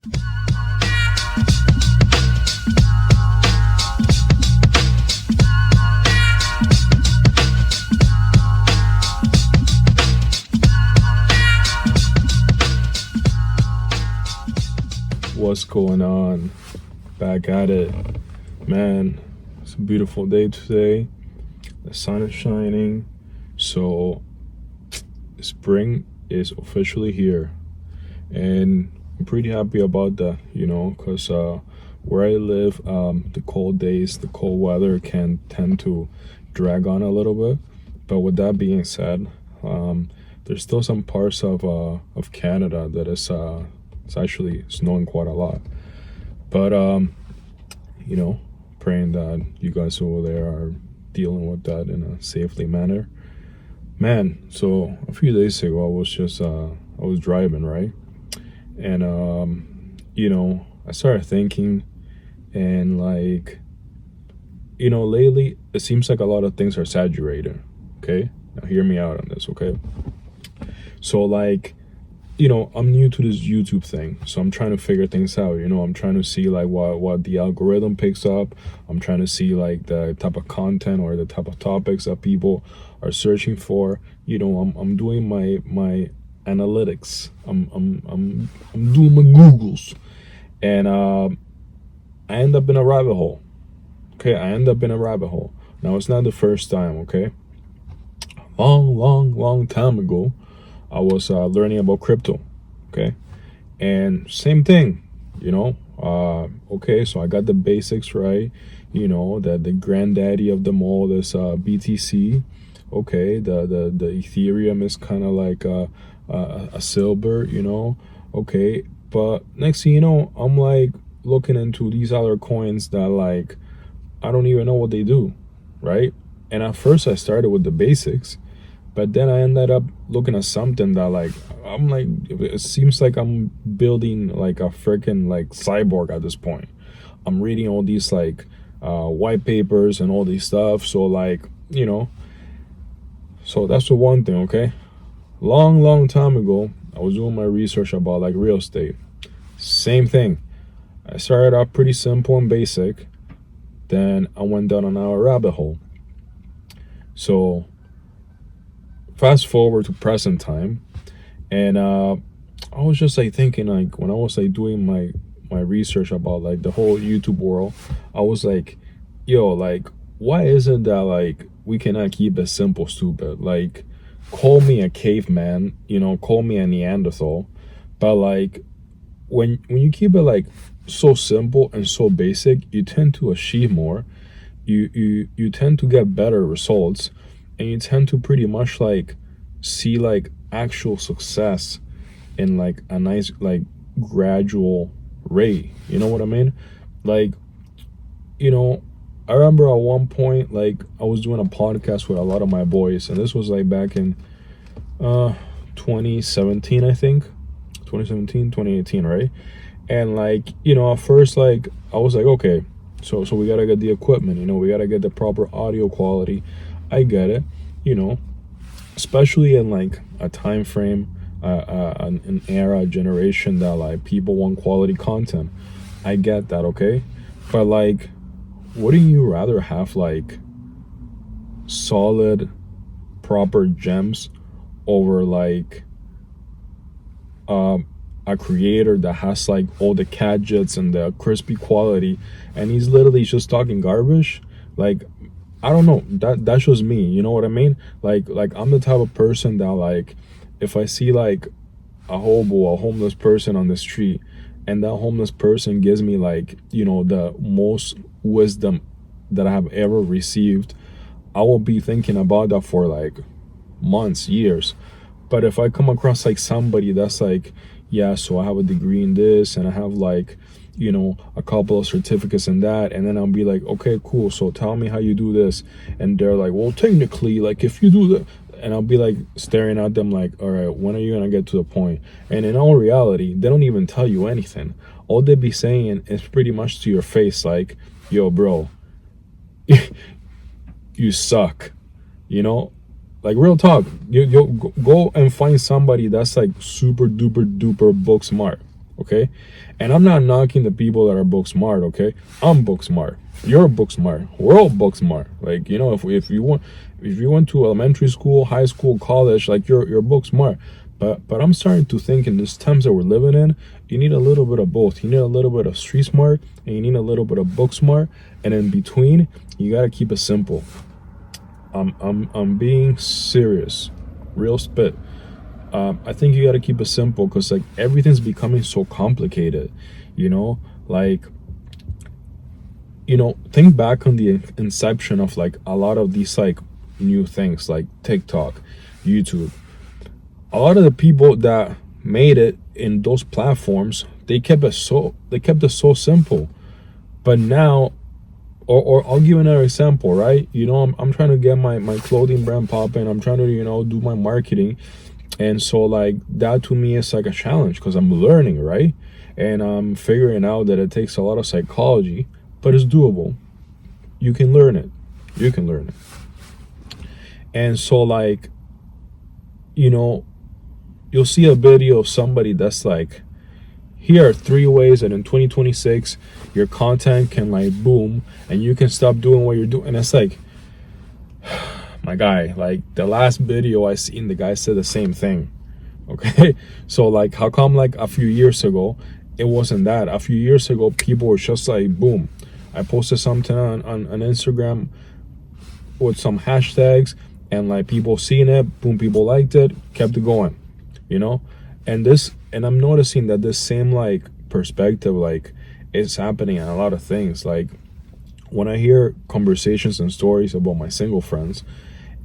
What's going on? Back at it. Man, it's a beautiful day today. The sun is shining. So, spring is officially here. And I'm pretty happy about that, because where I live, the cold days, the cold weather can tend to drag on a little bit. But with that being said, there's still some parts of Canada that it's actually snowing quite a lot. But praying that you guys over there are dealing with that in a safely manner. Man, so a few days ago I was driving, right? And I started thinking, and lately it seems like a lot of things are saturated. Okay? Now hear me out on this, okay? So I'm new to this YouTube thing, so I'm trying to figure things out. I'm trying to see what the algorithm picks up. I'm trying to see the type of content or the type of topics that people are searching for. I'm doing my analytics. I'm doing my Googles, and I end up in a rabbit hole. Okay, I end up in a rabbit hole. Now it's not the first time. Okay, long time ago, I was learning about crypto, okay? And same thing, okay, so I got the basics right, that the granddaddy of them all is BTC, okay? The Ethereum is kind of like a silver, okay? But next thing you know, I'm looking into these other coins that I don't even know what they do, right? And at first I started with the basics, but then I ended up looking at something that it seems like I'm building a freaking cyborg at this point. I'm reading all these white papers and all these stuff. So so that's the one thing, okay? Long time ago, I was doing my research about real estate. Same thing. I started out pretty simple and basic. Then I went down an hour rabbit hole. So fast forward to present time, and I was just thinking when I was doing my research about the whole YouTube world, I was why is it that we cannot keep it simple, stupid? Call me a caveman, call me a Neanderthal, but when you keep it so simple and so basic, you tend to achieve more, you tend to get better results, and you tend to pretty much see actual success in a nice gradual rate. You know what I mean? I remember at one point I was doing a podcast with a lot of my boys, and this was back in 2017, I think. 2018, right? And at first I was okay, so we gotta get the equipment, we gotta get the proper audio quality. I get it, especially in a time frame, an era, generation that people want quality content. I get that, okay? But wouldn't you rather have solid, proper gems over a creator that has all the gadgets and the crispy quality, and he's literally just talking garbage? I don't know, that's just me, you know what I mean? I'm the type of person that if I see a hobo, a homeless person on the street, and that homeless person gives me the most wisdom that I have ever received, I will be thinking about that for months, years. But if I come across somebody that's yeah, so I have a degree in this, and I have a couple of certificates in that, and then I'll be okay, cool, so tell me how you do this, and they're well, technically, if you do that, and I'll be staring at them all right, when are you gonna get to the point? And in all reality, they don't even tell you anything. All they be saying is pretty much to your face yo, bro, you suck, real talk. You go and find somebody that's super duper duper book smart, okay? And I'm not knocking the people that are book smart, okay? I'm book smart. You're book smart. We're all book smart. Like, you know, if you went to elementary school, high school, college, like you're book smart. But I'm starting to think in these times that we're living in, you need a little bit of both. You need a little bit of street smart and you need a little bit of book smart. And in between, you gotta keep it simple. I'm being serious, real spit. I think you gotta keep it simple because like everything's becoming so complicated, you know. Like, you know, think back on the inception of like a lot of these like new things like TikTok, YouTube. A lot of the people that made it in those platforms, they kept it so simple. But now, or I'll give you another example, right? You know, I'm trying to get my clothing brand popping. I'm trying to, you know, do my marketing. And so like that to me is like a challenge because I'm learning, right? And I'm figuring out that it takes a lot of psychology, but it's doable. You can learn it. You can learn it. And so like, you know, you'll see a video of somebody that's like, here are 3 ways that in 2026 your content can like boom and you can stop doing what you're doing. And it's like, my guy, like the last video I seen, the guy said the same thing. Okay. So like, how come like a few years ago it wasn't that? A few years ago people were just like, boom, I posted something on Instagram with some hashtags and like people seen it, boom, people liked it, kept it going, you know. And I'm noticing that this same like perspective like is happening in a lot of things. Like when I hear conversations and stories about my single friends,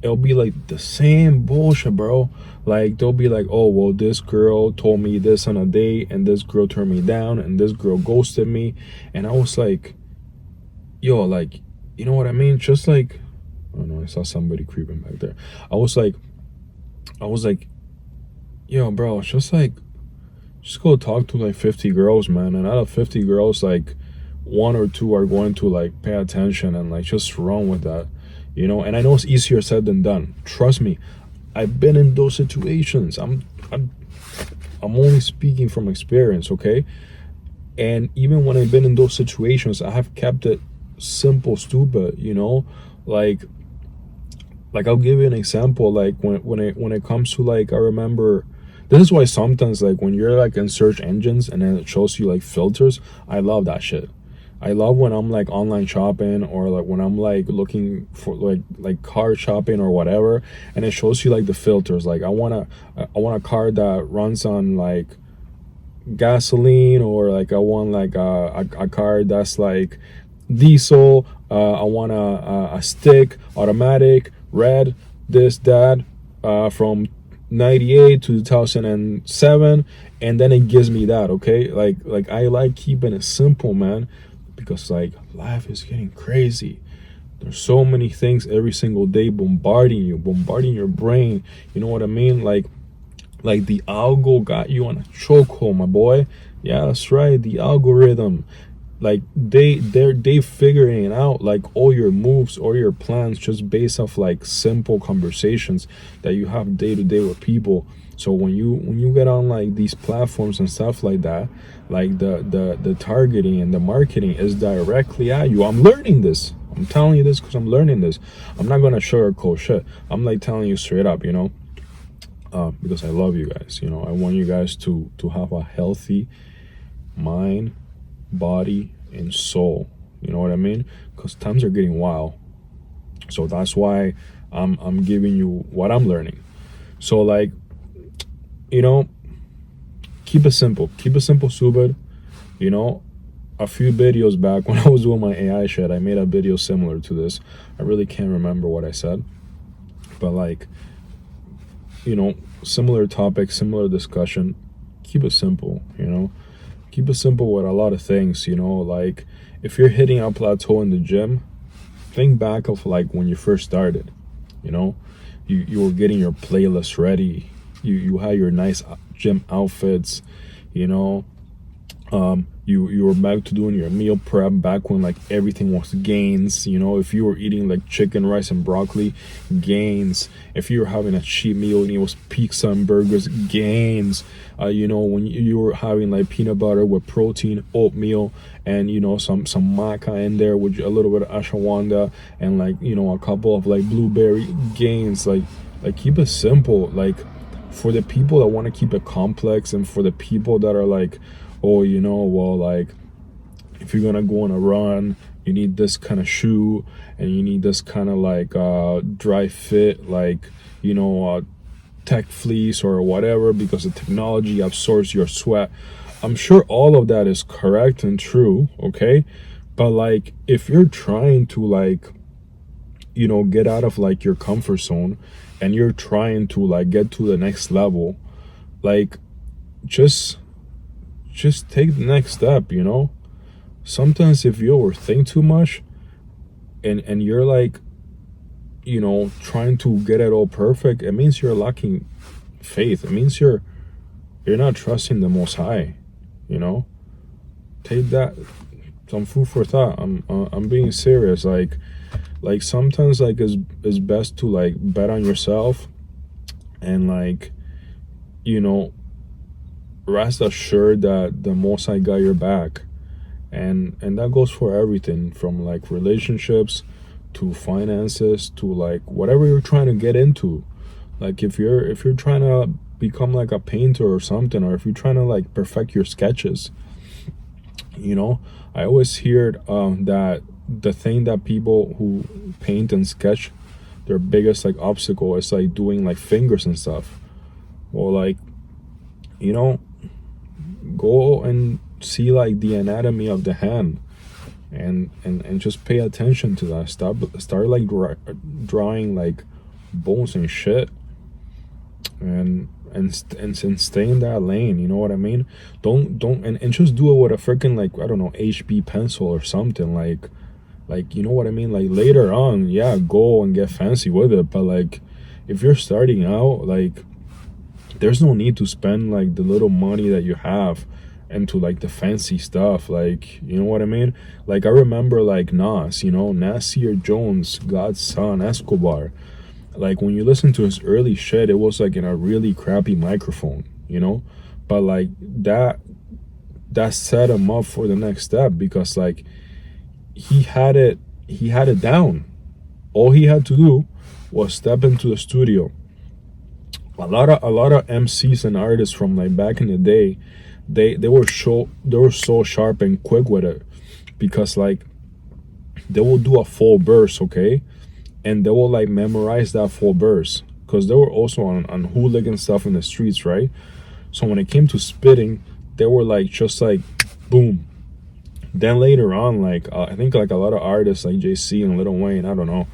it'll be like the same bullshit, bro. Like they'll be like, oh well, this girl told me this on a date and this girl turned me down and this girl ghosted me. And I was like, yo, like, you know what I mean? Just like, oh no, I saw somebody creeping back there. I was like, yo, bro, it's just like, just go talk to like 50 girls, man. And out of 50 girls, like 1 or 2 are going to like pay attention and like just run with that, you know. And I know it's easier said than done. Trust me, I've been in those situations. I'm only speaking from experience, okay? And even when I've been in those situations, I have kept it simple, stupid, you know. Like I'll give you an example. Like when it comes to like, I remember, this is why sometimes like when you're like in search engines and then it shows you like filters, I love that shit. I love when I'm like online shopping or like when I'm like looking for like car shopping or whatever, and it shows you like the filters. Like I want a car that runs on like gasoline, or like I want like a car that's like diesel. I want a stick, automatic, red, this, that, from 98 to 2007, and then it gives me that, okay? Like I like keeping it simple, man, because like life is getting crazy. There's so many things every single day bombarding your brain. You know what I mean? Like the algo got you on a chokehold, my boy. Yeah, that's right, the algorithm. Like they're figuring it out, like all your moves or your plans just based off like simple conversations that you have day to day with people. So when you get on like these platforms and stuff like that, like the targeting and the marketing is directly at you. I'm learning this. I'm telling you this because I'm learning this. I'm not gonna sugarcoat shit. I'm like telling you straight up, you know, because I love you guys. You know, I want you guys to have a healthy mind, body, and soul. You know what I mean? Because times are getting wild. So that's why I'm giving you what I'm learning. So like, you know, keep it simple, stupid. You know, a few videos back when I was doing my AI shit, I made a video similar to this. I really can't remember what I said, but like, you know, similar topic, similar discussion. Keep it simple, you know. Keep it simple with a lot of things, you know. Like if you're hitting a plateau in the gym, think back of like when you first started, you know. You were getting your playlist ready. You had your nice gym outfits, you know. You were back to doing your meal prep back when like everything was gains. If you were eating like chicken, rice, and broccoli, gains. If you were having a cheap meal and it was pizza and burgers, gains. When you were having like peanut butter with protein, oatmeal, and some maca in there with a little bit of ashwagandha, and like a couple of like blueberry, gains. Like keep it simple. Like for the people that want to keep it complex, and for the people that are like, oh, well, like if you're gonna go on a run, you need this kind of shoe, and you need this kind of like dry fit, like tech fleece or whatever, because the technology absorbs your sweat. I'm sure all of that is correct and true, okay? But like if you're trying to like get out of like your comfort zone, and you're trying to like get to the next level, like just take the next step. Sometimes if you overthink too much, and you're like trying to get it all perfect, it means you're lacking faith. It means you're not trusting the Most High. Take that, some food for thought. I'm being serious. Like sometimes like it's best to like bet on yourself, and like rest assured that the Most High got your back. And that goes for everything from like relationships to finances to like whatever you're trying to get into. Like if you're trying to become like a painter or something, or if you're trying to like perfect your sketches, I always hear that the thing that people who paint and sketch, their biggest like obstacle is like doing like fingers and stuff. Well, like go and see like the anatomy of the hand, and just pay attention to that. Start like drawing like bones and shit, and stay in that lane. You know what I mean? Don't and just do it with a freaking like, I don't know, HB pencil or something. Like you know what I mean? Like later on, yeah, go and get fancy with it, but like if you're starting out, like there's no need to spend like the little money that you have into like the fancy stuff. Like, you know what I mean? Like I remember like Nasir Jones, God's son, Escobar. Like when you listen to his early shit, it was like in a really crappy microphone, but like that set him up for the next step, because like he had it down. All he had to do was step into the studio. A lot of MCs and artists from like back in the day, they were so sharp and quick with it, because like they will do a full verse, okay, and they will like memorize that full verse, because they were also on hooligan stuff in the streets, right? So when it came to spitting, they were like just like boom. Then later on, like I think like a lot of artists like JC and Lil Wayne, I don't know,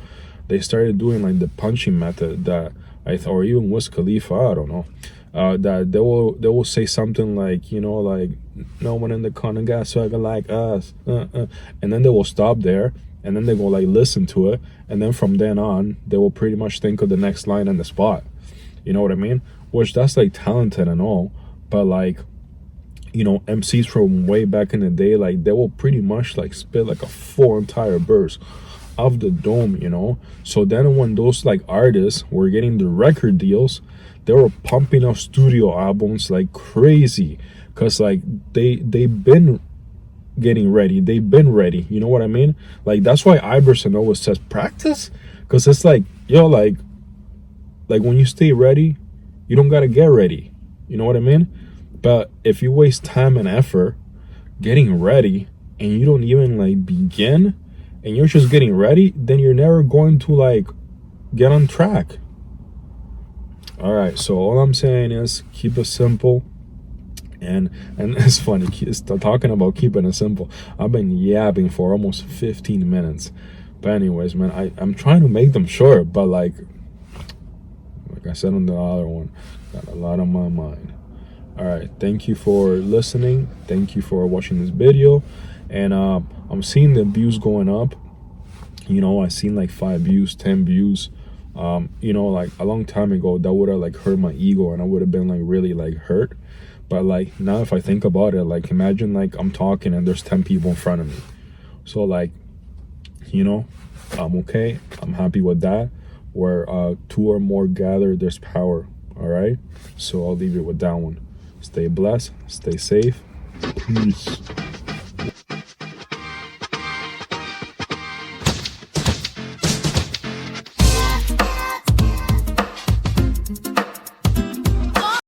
they started doing like the punching method, that or even Wiz Khalifa, I don't know, that they will say something like, like no one in the corner got swagger like us, and then they will stop there, and then they will like listen to it, and then from then on they will pretty much think of the next line on the spot. You know what I mean? Which that's like talented and all, but like MCs from way back in the day, like they will pretty much like spit like a full entire verse of the dome. So then when those like artists were getting the record deals, they were pumping out studio albums like crazy, because like they've been getting ready, you know what I mean? Like that's why Iverson always says practice, because it's like, like when you stay ready, you don't gotta get ready, you know what I mean? But if you waste time and effort getting ready, and you don't even like begin, and you're just getting ready, then you're never going to like get on track. All right, so all I'm saying is keep it simple. And it's funny, talking about keeping it simple, I've been yapping for almost 15 minutes. But anyways, man, I'm trying to make them short, but like I said on the other one, got a lot on my mind. All right, thank you for listening, thank you for watching this video. And I'm seeing the views going up. I seen like 5 views, 10 views. Like a long time ago, that would have like hurt my ego, and I would have been like really like hurt. But like now if I think about it, like imagine like I'm talking and there's 10 people in front of me. So like, you know, I'm okay. I'm happy with that. Where two or more gather, there's power. All right. So I'll leave it with that one. Stay blessed. Stay safe. Peace.